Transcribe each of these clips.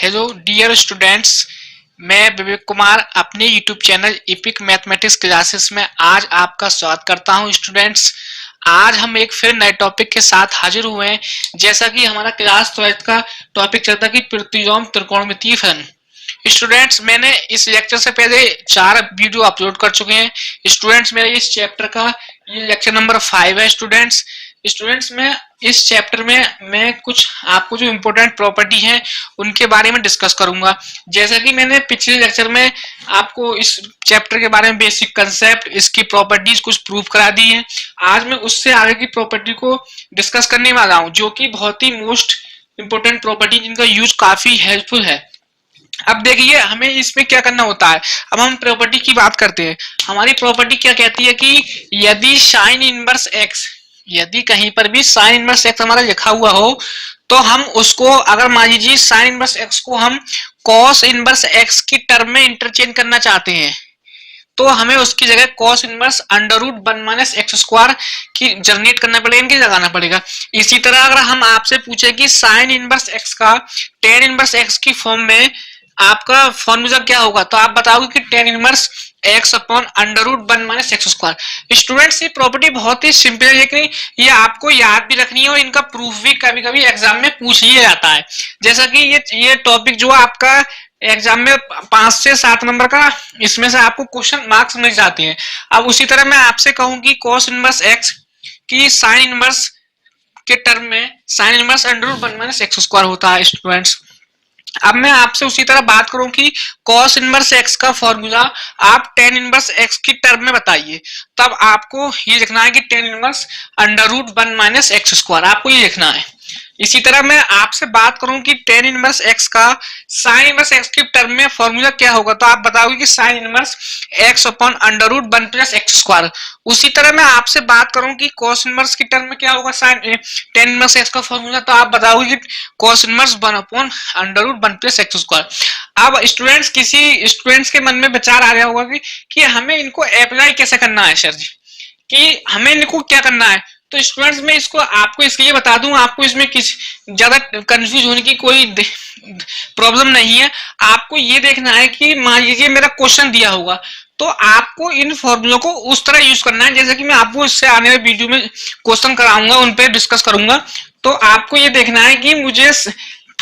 Hello dear students, मैं विवेक कुमार अपने YouTube channel EPIC mathematics classes में आज आपका स्वागत करता हूं। स्टूडेंट्स, आज हम एक फिर नए टॉपिक के साथ हाजिर हुए हैं। जैसा कि हमारा क्लास 12 का टॉपिक चलता है कि प्रतिलोम त्रिकोणमितीय फलन। स्टूडेंट्स, मैंने इस लेक्चर से पहले 4 वीडियो अपलोड कर चुके हैं। स्टूडेंट्स, मेरा इस चैप्टर का ये लेक्चर नंबर 5 है। स्टूडेंट्स में इस चैप्टर में मैं कुछ आपको जो इम्पोर्टेंट प्रॉपर्टी है उनके बारे में डिस्कस करूंगा। जैसा कि मैंने पिछले लेक्चर में आपको इस चैप्टर के बारे में बेसिक कंसेप्ट, इसकी प्रॉपर्टीज कुछ प्रूव करा दी है। आज मैं उससे आगे की प्रॉपर्टी को डिस्कस करने वाला हूं, जो कि बहुत ही मोस्ट इम्पोर्टेंट प्रॉपर्टी, जिनका यूज काफी हेल्पफुल है। अब देखिए, हमें इसमें क्या करना होता है। अब हम प्रॉपर्टी की बात करते हैं। हमारी प्रॉपर्टी क्या कहती है कि यदि साइन इनवर्स एक्स, यदि कहीं पर भी साइन इनवर्स एक्स हमारा लिखा हुआ हो, तो हम उसको, अगर मान लीजिए साइन इनवर्स एक्स को हम कॉस इनवर्स एक्स की टर्म में इंटरचेंज करना चाहते हैं, तो हमें उसकी जगह cos inverse under root 1 minus x square की जनरेट करना पड़ेगा, इनकी लगाना पड़ेगा। इसी तरह अगर हम आपसे पूछे कि साइन इनवर्स एक्स का टेन इनवर्स एक्स की फॉर्म में आपका फॉर्मूला क्या होगा, तो आप बताओगे कि tan inverse x upon under root 1 minus x square. Students, ये प्रॉपर्टी बहुत ही सिंपल है, लेकिन ये आपको याद भी रखनी है और इनका प्रूफ भी कभी कभी एग्जाम में पूछ लिया जाता है। जैसा कि ये टॉपिक जो आपका एग्जाम में 5 से 7 नंबर का, इसमें से आपको क्वेश्चन मार्क्स मिल जाते हैं। अब उसी तरह मैं आपसे कहूं कि कॉस इनवर्स एक्स की साइन इनवर्स के टर्म में sine inverse under root 1 minus x square होता है। स्टूडेंट्स, अब मैं आपसे उसी तरह बात करूं कि cos इनवर्स x का फॉर्मूला आप tan इनवर्स x की टर्म में बताइए, तब आपको ये लिखना है कि tan inverse under root 1 minus x square, आपको ये लिखना है। इसी तरह मैं आपसे बात करूं कि tan इनवर्स x का sin इनवर्स x की टर्म में फॉर्मूला क्या होगा, तो आप बताओगे कि sin inverse x upon under root 1 plus x square. उसी तरह मैं आपसे बात करूं कि cos इनवर्स की टर्म में क्या होगा, tan इनवर्स x का फॉर्मूला, तो आप बताओगे कि cos inverse 1 upon under root 1 plus x square. अब स्टूडेंट्स, किसी स्टूडेंट्स के मन में विचार आ रहा होगा कि हमें इनको अप्लाई कैसे करना है सर जी, कि हमें इनको क्या करना है। तो स्टूडेंट्स, मैं इसको आपको इसलिए बता दूं, आपको इसमें किसी ज्यादा कंफ्यूज होने की कोई प्रॉब्लम नहीं है। आपको ये देखना है कि मान लीजिए मेरा क्वेश्चन दिया होगा, तो आपको इन फॉर्मूलों को उस तरह यूज करना है जैसे कि मैं आपको इससे आने वाले वीडियो में क्वेश्चन कराऊंगा, उन पर डिस्कस करूंगा। तो आपको ये देखना है कि मुझे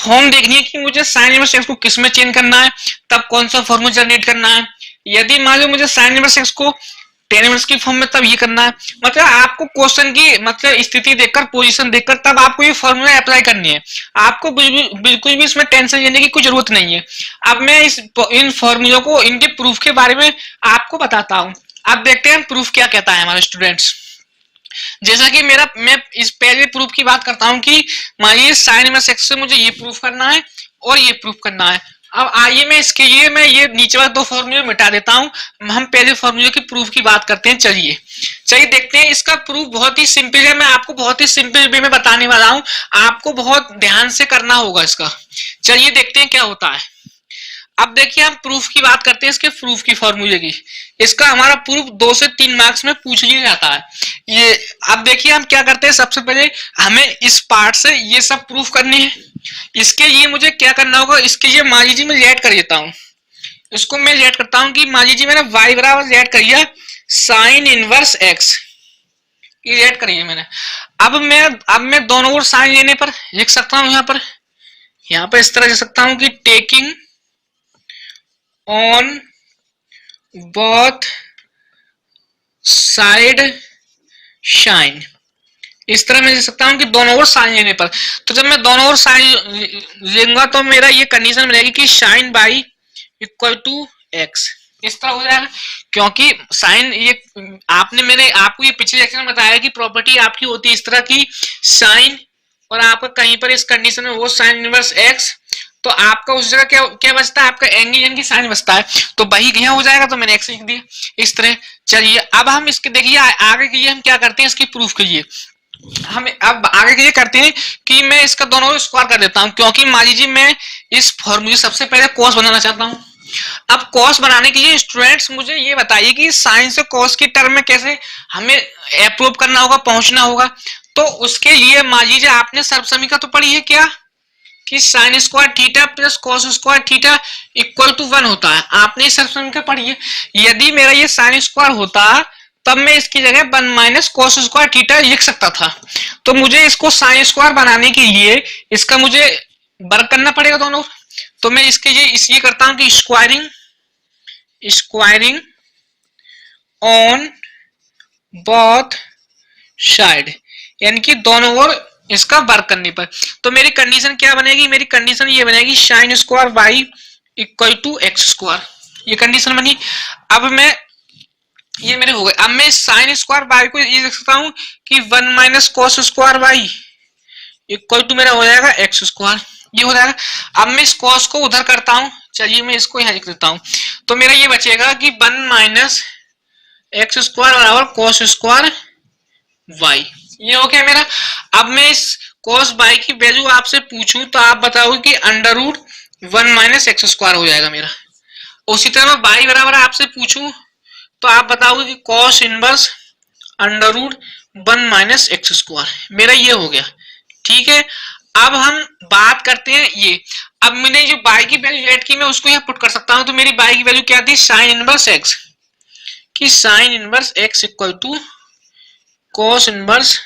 फॉर्म देखनी है कि मुझे साइन इनवर्स एक्स को किस में चेंज करना है, तब कौन सा फॉर्मूला जनरेट करना है। यदि मान लो मुझे साइन इनवर्स एक्स को टेन इनवर्स की फॉर्म में, तब ये करना है। मतलब आपको क्वेश्चन की मतलब स्थिति देखकर, पोजीशन देखकर, तब आपको ये फॉर्मूला अप्लाई करनी है। आपको बिल्कुल भी इसमें टेंशन लेने की कोई जरूरत नहीं है। अब मैं इन फॉर्मूलों को, इनके प्रूफ के बारे में आपको बताता हूं। अब देखते हैं प्रूफ क्या कहता है हमारे स्टूडेंट्स। जैसा कि मैं इस पहले प्रूफ की बात करता हूं कि मान लीजिए साइन इनवर्स एक्स से मुझे ये प्रूफ करना है और ये प्रूफ करना है। अब आइए मैं इसके लिए मैं ये नीचे वाले 2 फॉर्मूले मिटा देता हूं। हम पहले फॉर्मूले की प्रूफ की बात करते हैं। चलिए देखते हैं। इसका प्रूफ बहुत ही सिंपल है, मैं आपको बहुत ही सिंपल वे में बताने वाला हूं, आपको बहुत ध्यान से करना होगा इसका। चलिए देखते हैं क्या होता है। अब देखिए, हम प्रूफ की बात करते हैं, इसके प्रूफ की फॉर्मूले की। इसका हमारा प्रूफ 2 से 3 मार्क्स में पूछ लिया जाता है। ये अब देखिए हम क्या करते हैं, सबसे पहले हमें इस पार्ट से ये सब प्रूफ करनी है। इसके लिए मुझे क्या करना होगा, इसके लिए मान लीजिए मैं लेट कर देता हूं, इसको मैं लेट करता हूं कि मान लीजिए मैंने y बराबर लेट कर दिया साइन इनवर्स x, ये लेट करिए मैंने। अब मैं दोनों ओर साइन लेने पर लिख सकता हूं, यहाँ पर इस तरह लिख सकता हूं कि taking on both side sine, इस तरह मैं लिख सकता हूं कि दोनों ओर साइन लेने पर। तो जब मैं दोनों ओर साइन लूंगा तो मेरा ये कंडीशन बनेगी कि sine y equal to x, इस तरह हो जाएगा। क्योंकि साइन, ये मैंने आपको ये पिछले लेक्चर में बताया कि प्रॉपर्टी आपकी होती है इस तरह की, साइन और आपका कहीं पर इस कंडीशन में वो साइन इनवर्स एक्स, तो आपका उस जगह क्या बचता है, आपका एंगल यानी कि साइन बचता है, तो वही यहाँ हो जाएगा, तो मैंने एक्स लिख दिया इस तरह। चलिए अब हम इसके देखिए आगे के लिए हम क्या करते हैं, इसकी प्रूफ के लिए हम अब आगे के लिए करते हैं कि मैं इसका दोनों स्क्वायर कर देता हूं। क्योंकि मान लीजिए मैं इस फॉर्मूले सबसे पहले कॉस बनाना चाहता हूं। अब कॉस बनाने के लिए स्टूडेंट्स मुझे ये बताइए कि साइन से कॉस की टर्म में कैसे हमें अप्रूव करना होगा, पहुंचना होगा। तो उसके लिए मान लीजिए आपने सर्वसमीकरण तो पढ़ी है क्या, कि sine square theta plus cos square theta equal to 1 होता है। आपने इस समीकरण को पढ़िए, यदि मेरा ये साइन स्क्वायर होता तब मैं इसकी जगह 1 माइनस कॉस स्क्वायर थीटा लिख सकता था। तो मुझे इसको साइन स्क्वायर बनाने के लिए इसका मुझे वर्क करना पड़ेगा दोनों। तो मैं इसके लिए इसलिए करता हूं कि स्क्वायरिंग ऑन बोथ साइड, यानी कि दोनों ओर इसका वर्क करने पर। तो मेरी कंडीशन क्या बनेगी, मेरी कंडीशन ये बनेगी sine square y equal to x square, ये कंडीशन बनी। अब मैं ये मेरे हो गए। अब मैं साइन स्क्वायर वाई को ये लिख सकता हूं कि 1 minus cos square y equal to मेरा हो जाएगा एक्स स्क्वायर, ये हो जाएगा। अब मैं इस कॉस को उधर करता हूं, चलिए मैं इसको यहां लिख देता हूं। तो मेरा ये बचेगा कि 1 माइनस एक्स स्क्वायर बराबर कॉस स्क्वायर वाई, ये हो गया मेरा। अब मैं इस कॉस वाई की वैल्यू आपसे पूछूं तो आप बताओगे कि under root 1 minus x square हो जाएगा मेरा। उसी तरह मैं वाई बराबर आपसे पूछूं तो आप बताओगे कि cos inverse under root 1 minus x square, मेरा ये हो गया। ठीक है, अब हम बात करते हैं ये। अब मैंने जो बाई की वैल्यू ऐड की मैं उसको यहाँ पुट कर सकता हूं। तो मेरी बाई की वैल्यू क्या थी, साइन इनवर्स एक्स, कि sine inverse x equal to cos inverse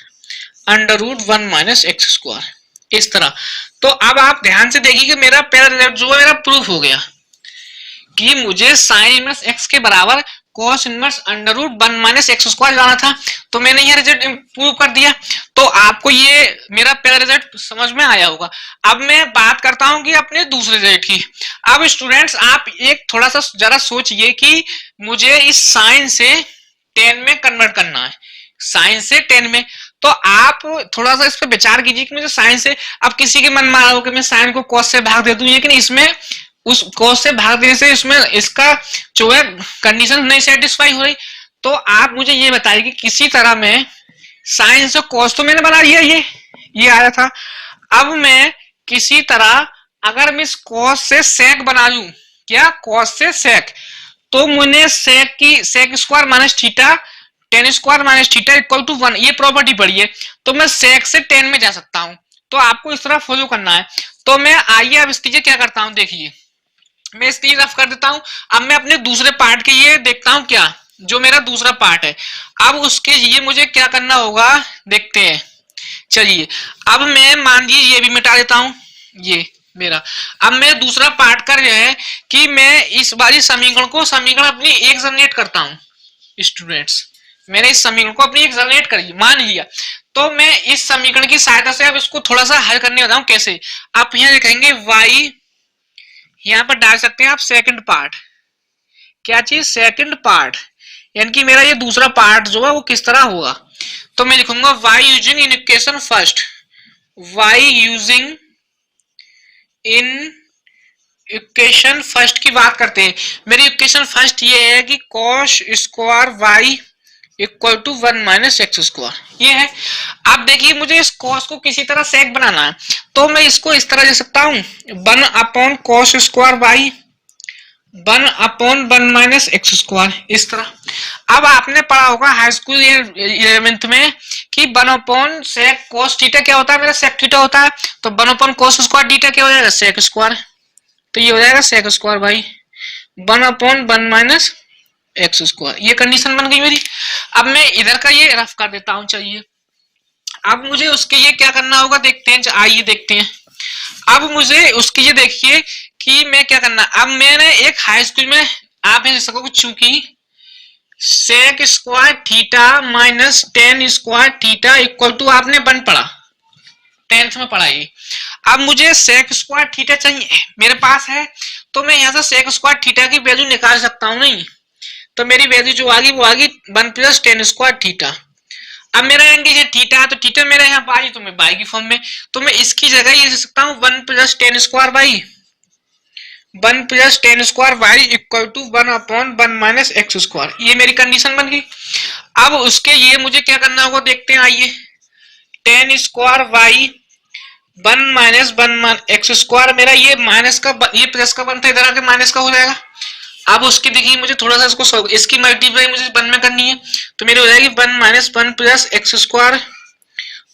under root 1 minus x square, इस तरह। तो अब आप ध्यान से देखिए कि मेरा पैरेलल जो है मेरा प्रूफ हो गया कि मुझे साइन इनवर्स एक्स के बराबर cos inverse under root 1 minus x square लाना था। तो मैंने यह रिजल्ट प्रूव कर दिया। तो आपको ये मेरा पहला रिजल्ट समझ में आया होगा। अब मैं बात करता हूं कि अपने दूसरे रिजल्ट की। अब स्टूडेंट्स आप एक थोड़ा सा जरा सोचिए कि मुझे इस साइन से 10 में कन्वर्ट करना है, साइन से 10 में। तो आप थोड़ा सा इस पर विचार कीजिए कि मुझे साइन से, अब किसी के मन में आ रहा हो कि मैं साइन को कॉस से भाग दे दूं, लेकिन इसमें उस कॉस से भाग देने से इसमें इसका जो है कंडीशन नहीं सेटिस्फाई हो रही। तो आप मुझे ये बताइए कि किसी तरह में साइन से कॉस तो मैंने बना लिया, ये आया था। अब मैं किसी तरह अगर मैं इस कॉस से सेक बना लूं, क्या कॉस से सेक, तो मुझे sec square minus theta tan square minus theta equal to 1, ये प्रॉपर्टी पड़ी है। तो मैं सेक से 10 में जा सकता हूं। तो आपको इस तरह फॉलो करना है। तो मैं आइए अब इसके लिए क्या करता हूं, देखिए मैं इसके लिए रफ कर देता हूं। अब मैं अपने दूसरे पार्ट के लिए देखता हूं क्या, जो मेरा दूसरा पार्ट है। अब उसके लिए मुझे क्या करना होगा देखते हैं। चलिए अब मैं मान लीजिए ये भी मिटा देता हूं, ये मेरा। अब मैं दूसरा पार्ट कर रहा है कि मैं इस वाली समीकरण अपनी एक जनरेट करता हूं। स्टूडेंट्स मैंने इस समीकरण को अपनी एक जनरेट करी, मान लिया। तो मैं इस समीकरण की सहायता से अब इसको थोड़ा सा हल करने वाला हूं। कैसे, आप यहाँ लिखेंगे y, यहां पर डाल सकते हैं आप सेकंड पार्ट, क्या चीज, सेकंड पार्ट, यानी कि मेरा ये दूसरा पार्ट जो है वो किस तरह होगा। तो मैं लिखूंगा y using in equation first, y using in equation first की बात करते हैं। मेरी इक्वेशन फर्स्ट ये है कि cos square y equal to 1 minus x square, ये है। अब देखिए मुझे इस cos को किसी तरह सेक बनाना है। तो मैं इसको इस तरह लिख सकता हूं, 1 upon cos square y 1 upon 1 minus x square, इस तरह। अब आपने पढ़ा होगा हाई स्कूल 11th में कि 1 अपॉन सेक cos थीटा क्या होता है, मेरा सेक थीटा होता है। तो 1 अपॉन cos स्क्वायर थीटा क्या हो जाएगा, सेक स्क्वायर। तो ये हो जाएगा sec square y 1 upon 1 minus x square, ये कंडीशन बन गई मेरी। अब मैं इधर का ये रफ कर देता हूं। चलिए अब मुझे उसके लिए क्या करना होगा देखते हैं, आइए देखते हैं। अब मुझे उसके लिए देखिए कि मैं क्या करना। अब मैंने एक हाई स्कूल में आप लिख सको चूंकि sec square theta minus tan square theta equal to आपने 1 पढ़ा, 10th में पढ़ा ये। अब मुझे सेक स्क्वायर थीटा चाहिए, मेरे पास है। तो मैं यहां से सेक स्क्वायर थीटा की वैल्यू निकाल सकता हूं, नहीं तो मेरी वैल्यू जो आ गई वो आ गई 1 प्लस टेन स्क्वायर थीटा। अब मेरा एंगल है थीटा है, तो थीटा मेरा यहाँ बाई, तो मैं बाई की फॉर्म में। तो मैं इसकी जगह ये लिख सकता हूँ 1 plus tan square y 1 plus tan square y equal to 1 upon 1 minus x square, ये मेरी कंडीशन बन गई। अब उसके लिए मुझे क्या करना होगा देखते हैं, आइए। Tan square y 1 minus 1 x square, मेरा ये माइनस का ये प्लस का बनता है, इधर आके माइनस का हो जाएगा। अब उसकी देखिए मुझे थोड़ा सा इसकी मल्टीप्लाई मुझे 1 में करनी है। तो मेरी हो जाएगी 1 minus 1 plus x square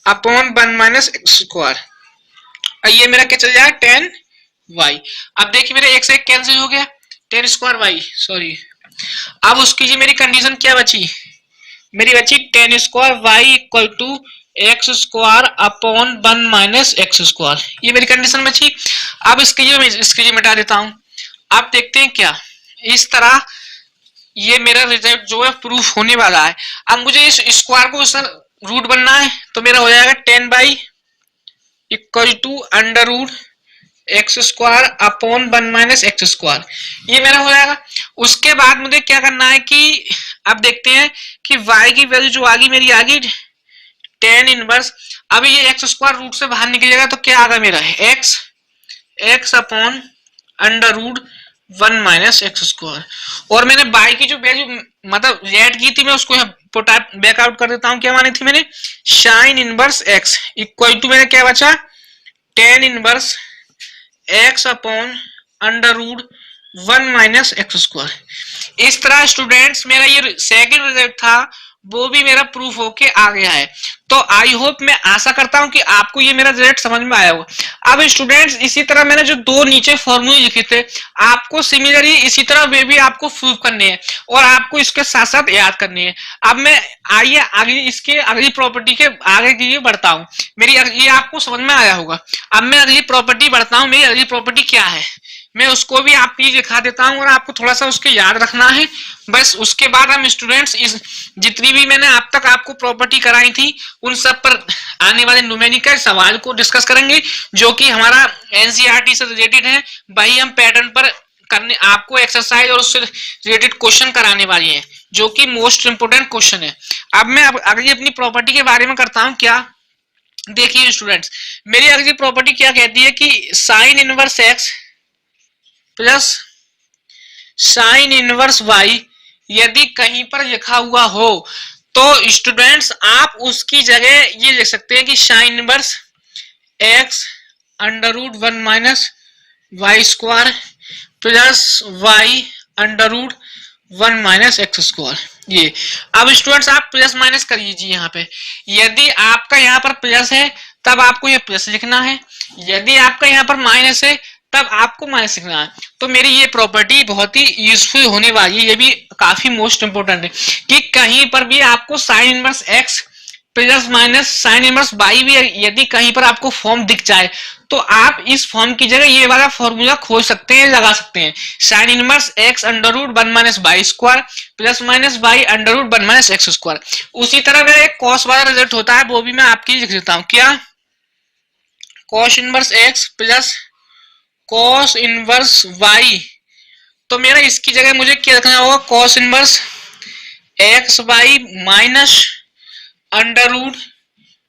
upon 1 minus x square. और ये मेरा क्या चल जाएगा 10y। अब देखिए मेरे एक से एक कैंसिल हो गया, 10 स्क्वायर वाई, सॉरी। अब उसकी जी मेरी कंडीशन क्या बची, मेरी बची 10 square y equal to x square upon 1 minus x square, ये मेरी कंडीशन बची। अब इसकी जी मिटा देता हूं। अब देखते हैं क्या, इस तरह ये मेरा रिजल्ट जो है प्रूफ होने वाला है। अब मुझे इस स्क्वायर को सर रूट बनना है, तो मेरा हो जाएगा 10 y equal to under root x square upon 1 minus x square, ये मेरा हो जाएगा। उसके बाद मुझे क्या करना है कि अब देखते हैं कि y की वैल्यू जो आ गई मेरी आ गई 10 इनवर्स। अब ये एक्स स्क्वायर रूट से बाहर निकलेगा तो क्या आ गया मेरा x upon under root 1 minus x square. और मैंने y की जो वैल्यू मतलब z की थी मैं उसको बैक आउट कर देता हूं। क्या मानी थी मैंने, sine inverse x equal to मेरा क्या बचा 10 inverse x upon under root 1 minus x square. इस तरह स्टूडेंट्स मेरा ये सेकंड रिजल्ट था वो भी मेरा प्रूफ होके आ गया है। तो आई होप, मैं आशा करता हूं कि आपको ये मेरा रिजल्ट समझ में आया होगा। अब स्टूडेंट्स इसी तरह मैंने जो दो नीचे फॉर्मूले लिखे थे आपको सिमिलरली इसी तरह वे भी आपको प्रूव करने हैं और आपको इसके साथ साथ याद करनी है। अब मैं आइए आगे इसके अगली प्रॉपर्टी के आगे की बढ़ता हूँ। मेरी ये आपको समझ में आया होगा। अब मैं अगली प्रॉपर्टी बढ़ता हूँ। मेरी अगली प्रॉपर्टी क्या है मैं उसको भी आपको दिखा देता हूं और आपको थोड़ा सा उसके याद रखना है बस। उसके बाद हम स्टूडेंट्स इस जितनी भी मैंने अब तक आपको प्रॉपर्टी कराई थी उन सब पर आने वाले न्यूमेरिकल सवाल को डिस्कस करेंगे जो कि हमारा एनसीईआरटी से रिलेटेड है। वही हम पैटर्न पर करने आपको एक्सरसाइज और उससे रिलेटेड क्वेश्चन कराने वाले हैं जो कि मोस्ट इंपोर्टेंट क्वेश्चन है। अब मैं अगली अपनी प्रॉपर्टी के बारे में करता हूं। क्या देखिए स्टूडेंट्स, मेरी अगली प्रॉपर्टी क्या कहती है कि sine inverse x plus sine inverse y यदि कहीं पर लिखा हुआ हो तो स्टूडेंट्स आप उसकी जगह ये लिख सकते हैं कि sine inverse x under root 1 minus y square plus y under root 1 minus x square. ये अब स्टूडेंट्स आप प्लस माइनस कर लीजिए। यहाँ पे यदि आपका यहाँ पर प्लस है तब आपको ये प्लस लिखना है, यदि आपका यहाँ पर माइनस है तब आपको माइनस लिखना है। तो मेरी ये प्रॉपर्टी बहुत ही यूजफुल होने वाली है, ये भी काफी मोस्ट इंपोर्टेंट है कि कहीं पर भी आपको sine inverse x plus minus sine inverse y भी यदि कहीं पर आपको फॉर्म दिख जाए तो आप इस फॉर्म की जगह ये वाला फॉर्मूला खोज सकते हैं, लगा सकते हैं। Sine inverse x under root 1 minus y square plus minus y under root 1 minus x square. उसी तरह मेरा एक कॉस वाला रिजल्ट होता है वो भी मैं आपके लिए लिख देता हूँ। क्या cos inverse x plus cos inverse y, तो मेरा इसकी जगह मुझे क्या रखना होगा cos inverse x y minus under root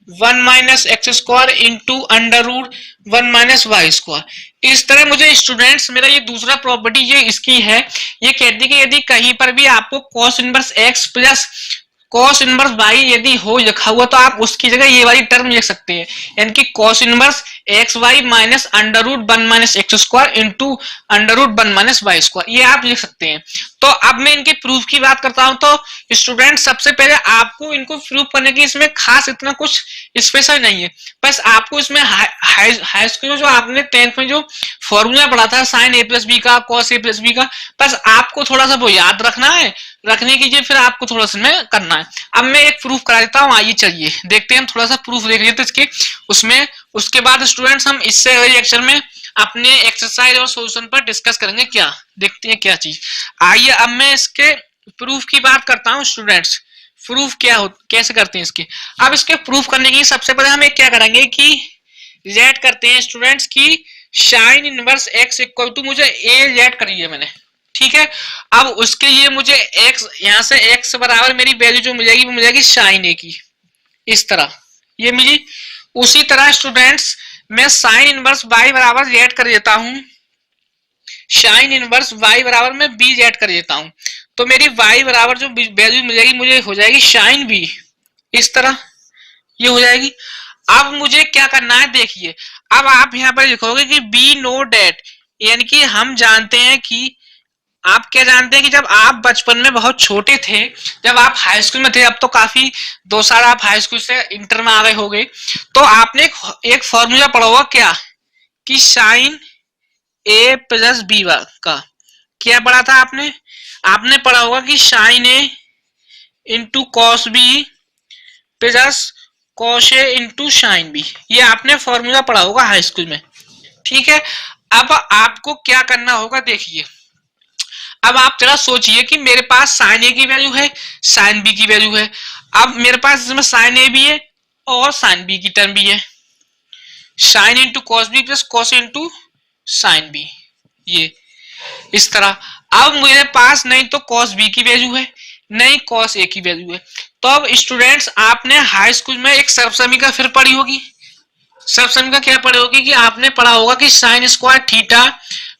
1 minus x square into under root 1 minus y square. इस तरह मुझे स्टूडेंट्स मेरा ये दूसरा प्रॉपर्टी ये इसकी है, ये कहती है कि यदि कहीं पर भी आपको cos inverse x plus cos inverse y यदि हो लिखा हुआ तो आप उसकी जगह ये वाली टर्म लिख सकते हैं, यानी कि cos inverse x y minus under root 1 minus x square into under root 1 minus y square, ये आप लिख सकते हैं। तो अब मैं इनके प्रूफ की बात करता हूं। तो स्टूडेंट सबसे पहले आपको इनको प्रूफ करने की इसमें खास इतना कुछ स्पेशल नहीं है, बस आपको इसमें हाई स्कूल में जो आपने 10th में जो फॉर्मूला पढ़ा था साइन ए प्लस बी का कॉस ए प्लस बी का, बस आपको थोड़ा सा वो याद रखना है, रखने कीजिए फिर आपको थोड़ा सा में करना है। अब मैं एक प्रूफ करा देता हूँ, आइए चलिए देखते हैं, थोड़ा सा प्रूफ देख लेते इसके उसमें। उसके बाद स्टूडेंट्स हम इससे अगले लेक्चर में अपने एक्सरसाइज और सॉल्यूशन पर डिस्कस करेंगे। क्या देखते हैं क्या चीज। आइए अब मैं इसके प्रूफ की बात करता हूँ स्टूडेंट्स। प्रूफ क्या हो कैसे करते हैं इसके। अब इसके प्रूफ करने की सबसे पहले हम क्या करेंगे कि लेट करते हैं स्टूडेंट्स की sine inverse x equal to मुझे ए लेट करिए मैंने, ठीक है। अब उसके लिए मुझे x यहां से x बराबर मेरी वैल्यू जो मिलेगी वो मिलेगी साइन ए की, इस तरह ये मिली। उसी तरह स्टूडेंट्स मैं साइन इनवर्स y बराबर लेट कर देता हूं, साइन इनवर्स y बराबर मैं b लेट कर देता हूं, तो मेरी y बराबर जो वैल्यू मिलेगी मुझे हो जाएगी साइन b, इस तरह ये हो जाएगी। अब मुझे क्या करना है देखिए, अब आप यहां पर लिखोगे कि बी नो डेट, यानी कि हम जानते हैं कि आप क्या जानते हैं कि जब आप बचपन में बहुत छोटे थे, जब आप हाई स्कूल में थे, अब तो काफी 2 साल आप हाई स्कूल से इंटर में आ गए होंगे, तो आपने एक फॉर्मूला पढ़ा होगा क्या कि साइन ए प्लस बी का क्या पढ़ा था आपने? आपने पढ़ा होगा कि sine a into cos B plus cos a into sine B, ये आपने फॉर्मूला पढ़ा होगा हाई स्कूल में। ठीक है, अब आपको क्या करना होगा देखिए, अब आप जरा सोचिए कि मेरे पास साइन ए की वैल्यू है, साइन बी की वैल्यू है। अब मेरे पास इसमें साइन ए भी है और साइन बी की टर्म भी है, sine into cos B plus cos into sine B, ये इस तरह। अब मेरे पास नहीं तो कॉस बी की वैल्यू है, नहीं कॉस ए की वैल्यू है। तो अब स्टूडेंट्स आपने हाई स्कूल में एक सर्वसमीका फिर पढ़ी होगी। सर्वसमीका क्या पढ़ी होगी कि आपने पढ़ा होगा कि sine square theta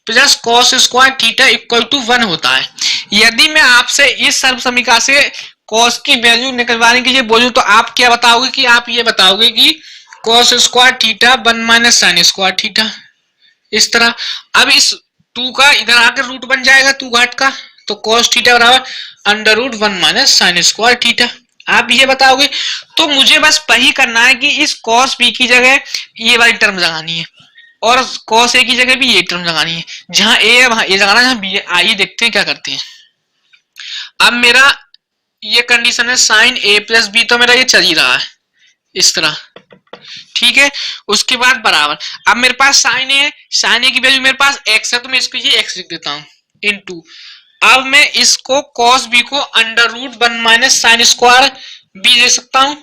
plus cos square theta equal to 1 होता है। यदि मैं आपसे इस सर्वसमीका से कॉस की वैल्यू निकलवाने के लिए बोलूं तो आप क्या बताओगे? कि आप ये बताओगे कि cos square theta 1 minus sine square theta, इस तरह। अब इस 2 का इधर आकर रूट बन जाएगा 2 घाट का, तो कॉस थीटा बराबर under root 1 minus sine square theta, आप ये बताओगे। तो मुझे बस वही करना है कि इस कॉस बी की जगह ये वाली टर्म लगानी है और कॉस ए की जगह भी ये टर्म लगानी है। जहां ए है वहां ए लगाना है, जहां बी है। आइए देखते हैं क्या करते हैं। अब मेरा ये कंडीशन है साइन ए प्लस बी, तो मेरा ये चल ही रहा है इस तरह। ठीक है, उसके बाद बराबर, अब मेरे पास साइन ए है, साइन ए की वैल्यू मेरे पास एक्स है, तो मैं इसको ये एक्स लिख देता हूं इनटू। अब मैं इसको कॉस बी को under root 1 minus sine square B ले सकता हूं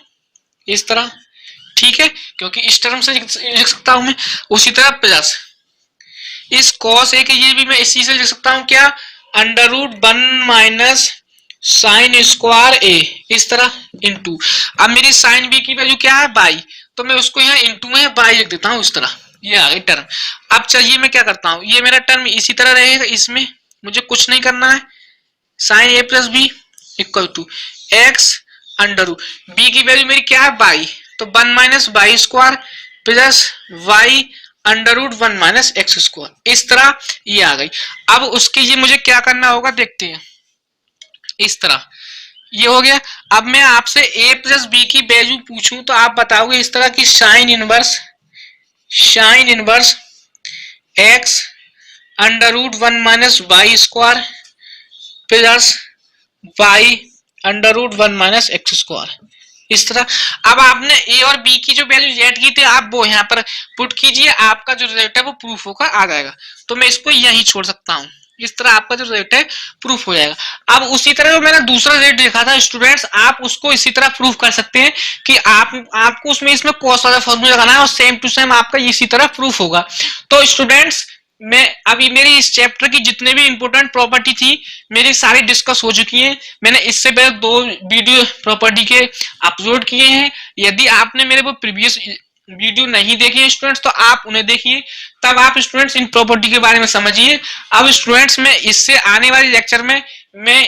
इस तरह। ठीक है, क्योंकि इस टर्म से लिख सकता हूं मैं। उसी तरह प्लस इस कॉस ए के ये भी मैं इसी से लिख सकता हूं, क्या? Under root 1 minus sine square a, इस तरह इनटू। अब मेरी साइन बी की वैल्यू क्या है? बाई, तो मैं उसको यहाँ इनटू में बाई लिख देता हूं इस तरह। ये आ गई टर्म। अब चलिए मैं क्या करता हूं, ये मेरा टर्म इसी तरह रहेगा, इसमें मुझे कुछ नहीं करना है। Sine A plus B equal to x under root B की वैल्यू मेरी क्या है? बाई, तो 1 minus y square plus y under root 1 minus x square, इस तरह ये आ गई। अब उसके लिए मुझे क्या करना होगा देखते हैं, इस तरह ये हो गया। अब मैं आपसे a प्लस बी की वैल्यू पूछूं तो आप बताओगे इस तरह की sine inverse x under root 1 minus y square plus y under root 1 minus x square, इस तरह। अब आपने ए और बी की जो वैल्यू जेड की थी आप वो यहाँ पर पुट कीजिए, आपका जो रिजल्ट है वो प्रूफ होकर आ जाएगा। तो मैं इसको यहीं छोड़ सकता हूँ, इस तरह आपका जो रिजल्ट है प्रूफ हो जाएगा। अब उसी तरह जो मैंने दूसरा रिजल्ट देखा था स्टूडेंट्स, आप उसको इसी तरह प्रूफ कर सकते हैं कि आपको इसमें कॉस वाला फॉर्मूला लगाना है और सेम टू सेम आपका इसी तरह प्रूफ होगा। तो स्टूडेंट्स मैं अभी मेरी इस चैप्टर की जितने भी इंपॉर्टेंट प्रॉपर्टी थी मेरी सारी डिस्कस हो चुकी है। मैंने इससे पहले 2 वीडियो प्रॉपर्टी के अपलोड किए हैं। यदि आपने मेरे वो प्रीवियस वीडियो नहीं देखे हैं स्टूडेंट्स तो आप उन्हें देखिए, तब आप स्टूडेंट्स इन प्रॉपर्टी के बारे में समझिए। अब स्टूडेंट्स में इससे आने वाले लेक्चर में मैं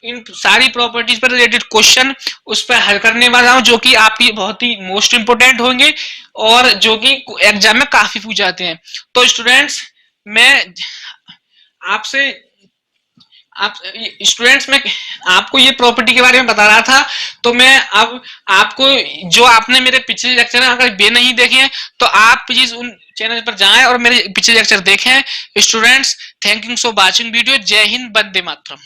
इन सारी प्रॉपर्टीज पर रिलेटेड क्वेश्चन उस पर हल करने वाला हूं, जो कि आपकी बहुत ही मोस्ट इंपोर्टेंट होंगे और जो कि एग्जाम में काफी पूछ जाते हैं। तो स्टूडेंट्स मैं आपसे स्टूडेंट्स में आपको ये प्रॉपर्टी के बारे में बता रहा था। तो मैं अब आपको जो आपने मेरे पिछले लेक्चर अगर वे नहीं देखे हैं तो आप प्लीज उन चैनल पर जाएं और मेरे पिछले लेक्चर देखें। Students thank you for watching video. जय हिंद, वंदे मातरम।